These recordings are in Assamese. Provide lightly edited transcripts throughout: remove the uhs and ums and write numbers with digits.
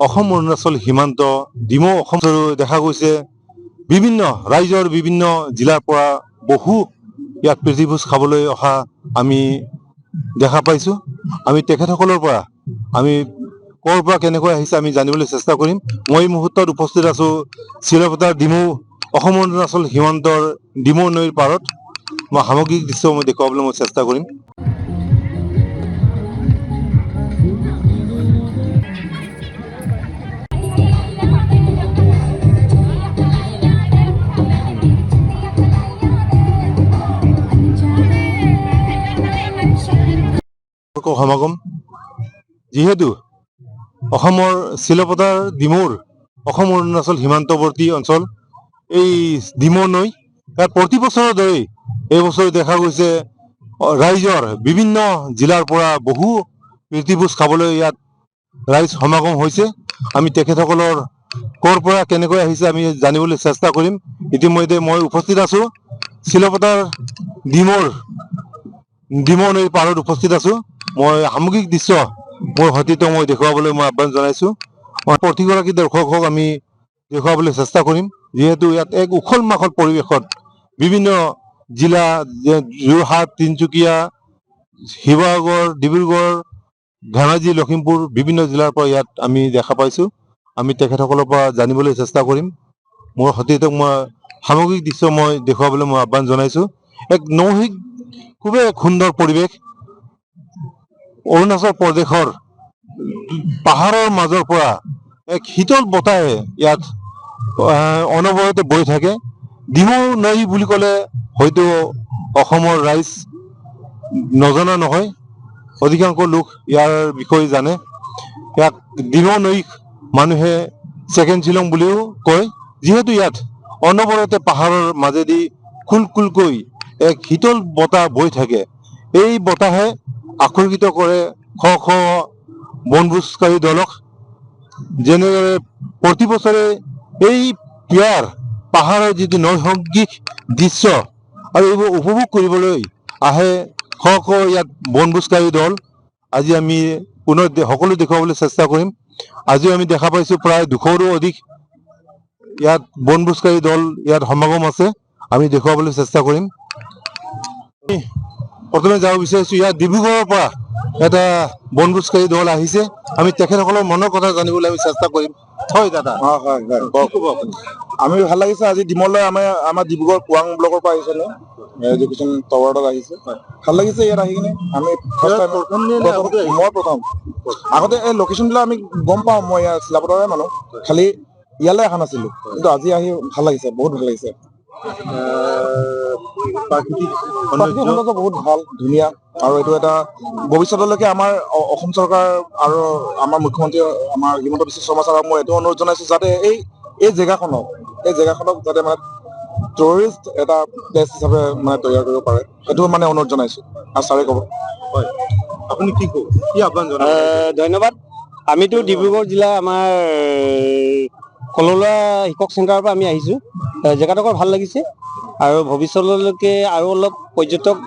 অসম অৰুণাচল সীমান্ত ডিমৌ অসম দেখা গৈছে বিভিন্ন ৰাজ্যৰ বিভিন্ন জিলাৰ পৰা বহু ইয়াত প্ৰীতিভোজ খাবলৈ অহা আমি দেখা পাইছোঁ। আমি তেখেতসকলৰ পৰা আমি ক'ৰ পৰা কেনেকৈ আহিছে আমি জানিবলৈ চেষ্টা কৰিম। মই এই মুহূৰ্তত উপস্থিত আছোঁ চিলাপথাৰ ডিমৌ অসম অৰুণাচল সীমান্তৰ ডিমৌ নৈৰ পাৰত। মই সামগ্ৰিক দৃশ্য মই দেখুৱাবলৈ মই চেষ্টা কৰিম। সমাগম যিহেতু অসমৰ চিলাপথাৰ ডিমৌৰ অসম অৰুণাচল সীমান্তৱৰ্তী অঞ্চল এই ডিমৌ নৈ ইয়াত প্ৰতি বছৰৰ দৰেই এই বছৰ দেখা গৈছে ৰাইজৰ বিভিন্ন জিলাৰ পৰা বহু প্ৰীতিভোজ খাবলৈ ইয়াত ৰাইজ সমাগম হৈছে। আমি তেখেতসকলৰ ক'ৰ পৰা কেনেকৈ আহিছে আমি জানিবলৈ চেষ্টা কৰিম। ইতিমধ্যে মই উপস্থিত আছোঁ চিলাপথাৰ ডিমৌ নৈৰ পাৰত উপস্থিত আছোঁ। মই সামগ্ৰিক দৃশ্য মোৰ সতীৰ্থ মই দেখুৱাবলৈ মই আহ্বান জনাইছোঁ। প্ৰতিগৰাকী দৰ্শকক আমি দেখুৱাবলৈ চেষ্টা কৰিম। যিহেতু ইয়াত এক উখল মাখল পৰিৱেশত বিভিন্ন জিলা যোৰহাট, তিনিচুকীয়া, শিৱসাগৰ, ডিব্ৰুগড়, ধেমাজি, লখিমপুৰ বিভিন্ন জিলাৰ পৰা ইয়াত আমি দেখা পাইছোঁ। আমি তেখেতসকলৰ পৰা জানিবলৈ চেষ্টা কৰিম। মোৰ সতীৰ্থক মই সামগ্ৰিক দৃশ্য মই দেখুৱাবলৈ মই আহ্বান জনাইছোঁ। এক নৈসিক খুবেই এক সুন্দৰ পৰিৱেশ। অৰুণাচল প্ৰদেশৰ পাহাৰৰ মাজৰ পৰা এক শীতল বতাহে ইয়াত অনবৰতে বৈ থাকে। ডিমৌ নৈ বুলি ক'লে হয়তো অসমৰ ৰাইজ নজনা নহয়, অধিকাংশ লোক ইয়াৰ বিষয়ে জানে। ইয়াক ডিমৌ নৈক মানুহে ছেকেণ্ড শ্বিলং বুলিও কয়, যিহেতু ইয়াত অনবৰতে পাহাৰৰ মাজেদি খুলকৈ এক শীতল বতাহ বৈ থাকে। এই বতাহে আকৰ্ষিত কৰে শ শ বনভোজকাৰী দলক। যেনেদৰে প্ৰতি বছৰে এই ইয়াৰ পাহাৰৰ যিটো নৈসৰ্গিক দৃশ্য আৰু এইবোৰ উপভোগ কৰিবলৈ আহে শ শ ইয়াত বনভোজকাৰী দল। আজি আমি পুনৰ সকলো দেখুৱাবলৈ চেষ্টা কৰিম। আজিও আমি দেখা পাইছোঁ প্ৰায় 200ৰো অধিক ইয়াত বনভোজকাৰী দল ইয়াত সমাগম আছে। আমি দেখুৱাবলৈ চেষ্টা কৰিম। প্ৰথমে যাব বিচাৰিছোঁ ইয়াত ডিব্ৰুগড়ৰ পৰা এটা বনভোজকাৰী দল আহিছে। আমি তেখেতসকলৰ মনৰ কথা জানিবলৈ আমি চেষ্টা কৰিম। হয় দাদা, হয় আমি ভাল লাগিছে আজি ডিমৌলৈ আমাৰ ডিব্ৰুগড় পোৱাং ব্লকৰ পৰা আহিছে এডুকেশ্যন টাৱাৰত আহিছে। ভাল লাগিছে ইয়াত আহি কিনে। আমি মই প্ৰথম আগতে এই লোকেশ্যনবিলাক আমি গম পাওঁ, মই ইয়াৰ চিলাপথাৰৰে মানুহ, খালি ইয়ালৈ অহা নাছিলোঁ, কিন্তু আজি আহি ভাল লাগিছে, বহুত ভাল লাগিছে। প্ৰাকৃতিক সৌন্দৰ্য বহুত ভাল, ধুনীয়া। আৰু এইটো এটা ভৱিষ্যতলৈকে আমাৰ অসম চৰকাৰ আৰু আমাৰ মুখ্যমন্ত্ৰী আমাৰ হিমন্ত বিশ্ব শৰ্মা ছাৰক মই এইটো অনুৰোধ জনাইছোঁ যাতে এই জেগাখনক যাতে মানে টুৰিষ্ট এটা প্লেচ হিচাপে মানে তৈয়াৰ কৰিব পাৰে, সেইটো মানে অনুৰোধ জনাইছোঁ। আৰু ছাৰে ক'ব। হয়, আপুনি কি আহ্বান জনাব? ধন্যবাদ। আমিতো ডিব্ৰুগড় জিলা আমাৰ কললোৱা শিক্ষক চেণ্টাৰৰ পৰা আমি আহিছোঁ। জেগাডোখৰ ভাল লাগিছে আৰু ভৱিষ্যতলৈকে আৰু অলপ পৰ্যটক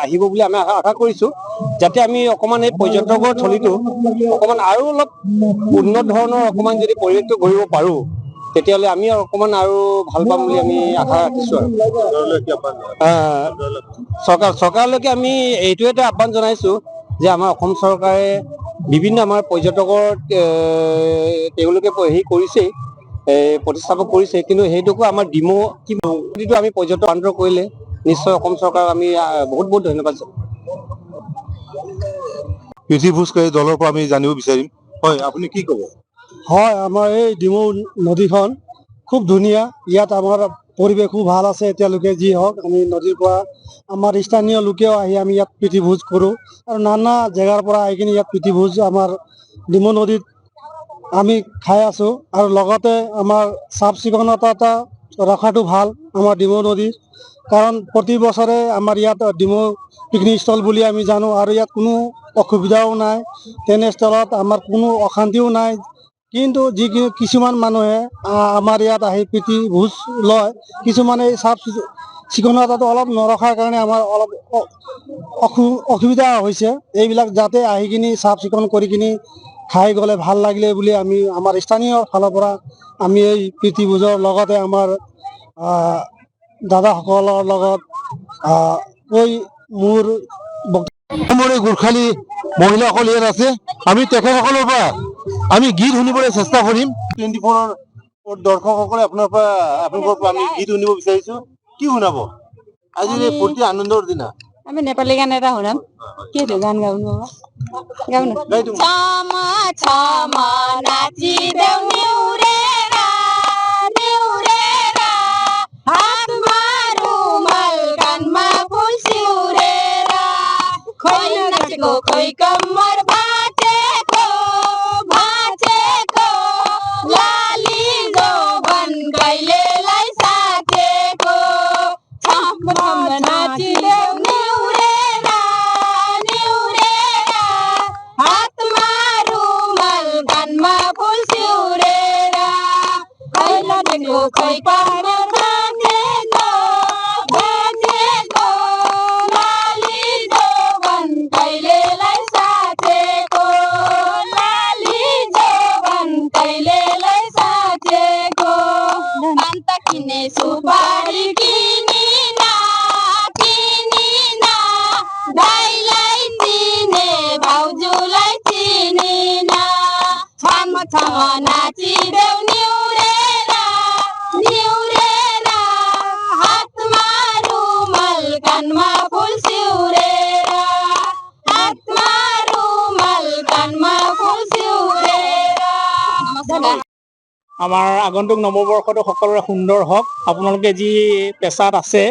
আহিব বুলি আমি আশা কৰিছোঁ, যাতে আমি অকণমান এই পৰ্যটকৰ থলীটো অকণমান আৰু অলপ উন্নত ধৰণৰ অকণমান যদি পৰিৱেশটো কৰিব পাৰোঁ, তেতিয়াহ'লে আমি অকণমান আৰু ভাল পাম বুলি আমি আশা ৰাখিছোঁ। আৰু চৰকাৰলৈকে আমি এইটোৱে এটা আহ্বান জনাইছোঁ যে আমাৰ অসম চৰকাৰে বিভিন্ন আমাৰ পৰ্যটকৰ তেওঁলোকে হেৰি কৰিছেই, প্ৰতিষ্ঠাপক কৰিছে, কিন্তু সেইটোকো আমাৰ ডিমৌ আমি পৰ্যটক ৰূপান্তৰ কৰিলে নিশ্চয় অসম চৰকাৰক আমি বহুত বহুত ধন্যবাদ জনাম। প্ৰীতিভোজকাৰী দলৰ পৰা আমি জানিব বিচাৰিম। হয়, আপুনি কি ক'ব? হয়, আমাৰ এই ডিমৌ নদীখন খুব ধুনীয়া। ইয়াত আমাৰ পৰিৱেশো ভাল আছে। এতিয়ালৈকে যি হওক, আমি নদীৰ পৰা আমাৰ স্থানীয় লোকেও আহি আমি ইয়াত প্ৰীতিভোজ কৰোঁ আৰু নানা জেগাৰ পৰা আহি কিনি ইয়াত প্ৰীতিভোজ আমাৰ ডিমৌ নদীত আমি খাই আছোঁ। আৰু লগতে আমাৰ চাফ চিকুণতা ৰখাটো ভাল আমাৰ ডিমৌ নদীৰ, কাৰণ প্ৰতি বছৰে আমাৰ ইয়াত ডিমৌ পিকনিক স্থল বুলি আমি জানো, আৰু ইয়াত কোনো অসুবিধাও নাই, তেনেস্থলত আমাৰ কোনো অশান্তিও নাই। কিন্তু কিছুমান মানুহে আমাৰ ইয়াত আহি প্ৰীতিভোজ লয়, কিছুমানে চাফ চিকুণতাটো অলপ নৰখাৰ কাৰণে আমাৰ অলপ অসুবিধা হৈছে। এইবিলাক যাতে আহি কিনি চাফ চিকুণ কৰি কিনি খাই গ'লে ভাল লাগিলে বুলি আমি আমাৰ স্থানীয় ফালৰ পৰা আমি এই প্ৰীতি ভোজৰ লগতে আমাৰ দাদাসকলৰ লগত কৈ মোৰ অসমৰ এই গোৰ্খালী মহিলাসকল ইয়াত আছে আমি তেখেতসকলৰ পৰা আমি গীত শুনিবলৈ চেষ্টা কৰিম 24ৰ দৰ্শকসকলে আপোনালোকৰ পৰা আমি গীত শুনিব বিচাৰিছো কি শুনাব আজিৰ এই ফূৰ্তি আনন্দৰ দিনা আমি নেপালী গান এটা শুনাম কি গান গাউनु গাউनु छामा छामा नाचिदेऊ निउरेरा निउरेरा हातमा रुमाल कानमा फुल सिउरेरा खोइ नाचेको खोइ कम्मर भाँचेको भाँचेको लाली जोबन कहिलेलाई साथेको छाम छाम नाचिदेऊ निउरेरा निउरेरा हातमा रुमाल कानमा फुल सिउरेरा खोइ नाचेको खोइ कम्मर भाँचेको भाँचेको लाली जोबन कहिलेलाई साथेको लाली जोबन कहिलेलाई साथेको अन्त किने सुपारी किनिना किनिना दाइलाई चिने भाउजूलाई चिनिना छाम छाम नाचिदेऊ निउरेरा निउरेरा हातमा रुमाल कानमा फुल सिउरेरा हातमा रुमाल कानमा फुल सिउरेरा नमस्कार আমাৰ আগন্তুক নৱবৰ্ষটো সকলোৰে সুন্দৰ হওক আপোনালোকে যি পেছাত আছে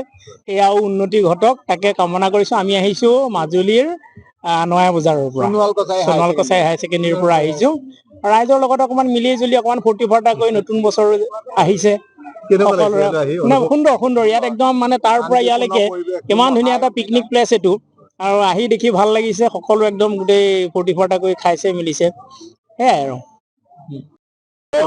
সেয়াও উন্নতি ঘটক তাকে কামনা কৰিছো আমি আহিছো মাজুলীৰ নয়া বজাৰৰ পৰা সোণোৱাল কছাই হাই ছেকেণ্ডেৰীৰ পৰা আহিছো ৰাইজৰ লগত অকমান মিলি জুলি অকমান ফূৰ্তি ফাৰ্তা কৰি নতুন বছৰ আহিছে সকলোৰে সুন্দৰ সুন্দৰ ইয়াত একদম মানে তাৰ পৰা ইয়ালৈকে কিমান ধুনীয়া এটা পিকনিক প্লেচ এইটো আৰু আহি দেখি ভাল লাগিছে সকলো একদম গোটেই ফূৰ্তি ফাৰ্তা কৰি খাইছে মিলিছে সেয়াই আৰু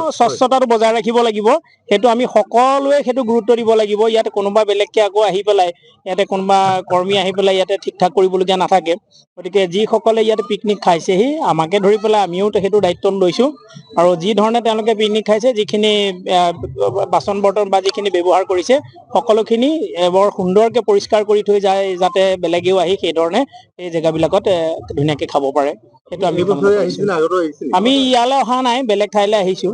স্বচ্ছতাটো বজাই ৰাখিব লাগিব সেইটো আমি সকলোৱে সেইটো গুৰুত্ব দিব লাগিব ইয়াতে কোনোবা বেলেগকে আকৌ আহি পেলাই ইয়াতে কোনোবা কৰ্মী আহি পেলাই ইয়াতে ঠিক ঠাক কৰিবলগীয়া নাথাকে গতিকে যিসকলে ইয়াতে পিকনিক খাইছেহি আমাকে ধৰি পেলাই আমিও সেইটো দায়িত্ব লৈছো আৰু যি ধৰণে তেওঁলোকে পিকনিক খাইছে যিখিনি বাচন বৰ্তন বা যিখিনি ব্যৱহাৰ কৰিছে সকলোখিনি বৰ সুন্দৰকে পৰিষ্কাৰ কৰি থৈ যায় যাতে বেলেগেও আহি সেই ধৰণে এই জেগাবিলাকত ধুনীয়াকে খাব পাৰে সেইটো আমি ইয়ালৈ অহা নাই বেলেগ ঠাইলৈ আহিছো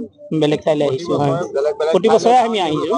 হয় প্ৰতি বছৰে আমি আহিছো